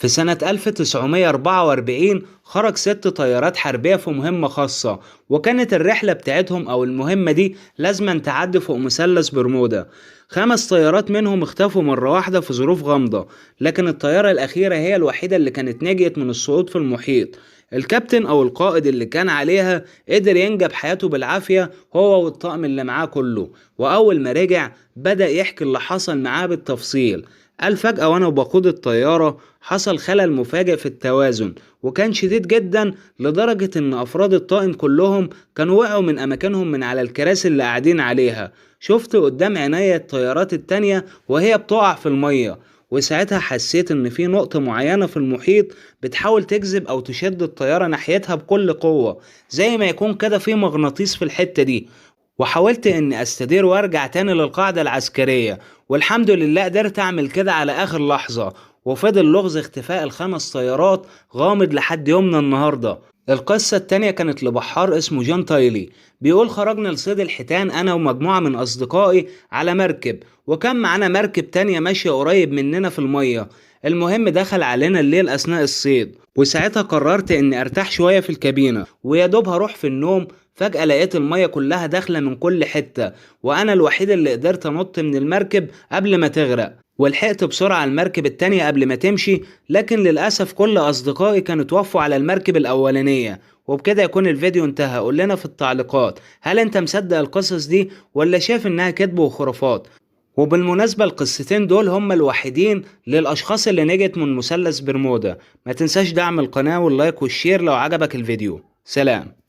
في سنة 1944 خرج 6 طيارات حربية في مهمة خاصة، وكانت الرحلة بتاعتهم أو المهمة دي لازما تعدي فوق مثلث برمودا. 5 طيارات منهم اختفوا مرة واحدة في ظروف غامضة، لكن الطيارة الأخيرة هي الوحيدة اللي كانت نجيت من الصعود في المحيط. الكابتن أو القائد اللي كان عليها قدر ينجب حياته بالعافية هو والطاقم اللي معاه كله، وأول ما رجع بدأ يحكي اللي حصل معاه بالتفصيل. قال فجأة وأنا بقود الطيارة حصل خلل مفاجئ في التوازن، وكان شديد جدا لدرجة إن أفراد الطاقم كلهم كانوا وقعوا من أماكنهم من على الكراسي اللي قاعدين عليها. شفت قدام عينيا الطيارات التانية وهي بتقع في المية، وساعتها حسيت إن في نقطة معينة في المحيط بتحاول تجذب أو تشد الطيارة ناحيتها بكل قوة، زي ما يكون كده في مغناطيس في الحتة دي. وحاولت اني استدير وارجع تاني للقاعدة العسكرية، والحمد لله قدرت اعمل كده على اخر لحظة. وفضل لغز اختفاء ال5 طيارات غامض لحد يومنا النهاردة. القصة التانية كانت لبحار اسمه جون تايلي، بيقول خرجنا لصيد الحيتان انا ومجموعة من اصدقائي على مركب، وكان معانا مركب تانية ماشية قريب مننا في المية. المهم دخل علينا الليل اثناء الصيد، وساعتها قررت اني ارتاح شوية في الكابينة ويا دوب هروح في النوم. فجأة لقيت المية كلها داخلة من كل حتة، وأنا الوحيد اللي قدرت أنط من المركب قبل ما تغرق، ولحقت بسرعة المركب التانية قبل ما تمشي. لكن للأسف كل أصدقائي كانوا توفوا على المركب الأولانية. وبكده يكون الفيديو انتهى. قول لنا في التعليقات، هل انت مصدق القصص دي ولا شايف انها كذب وخرافات؟ وبالمناسبة القصتين دول هم الوحيدين للأشخاص اللي نجت من مثلث برمودا. ما تنساش دعم القناة واللايك والشير لو عجبك الفيديو. سلام.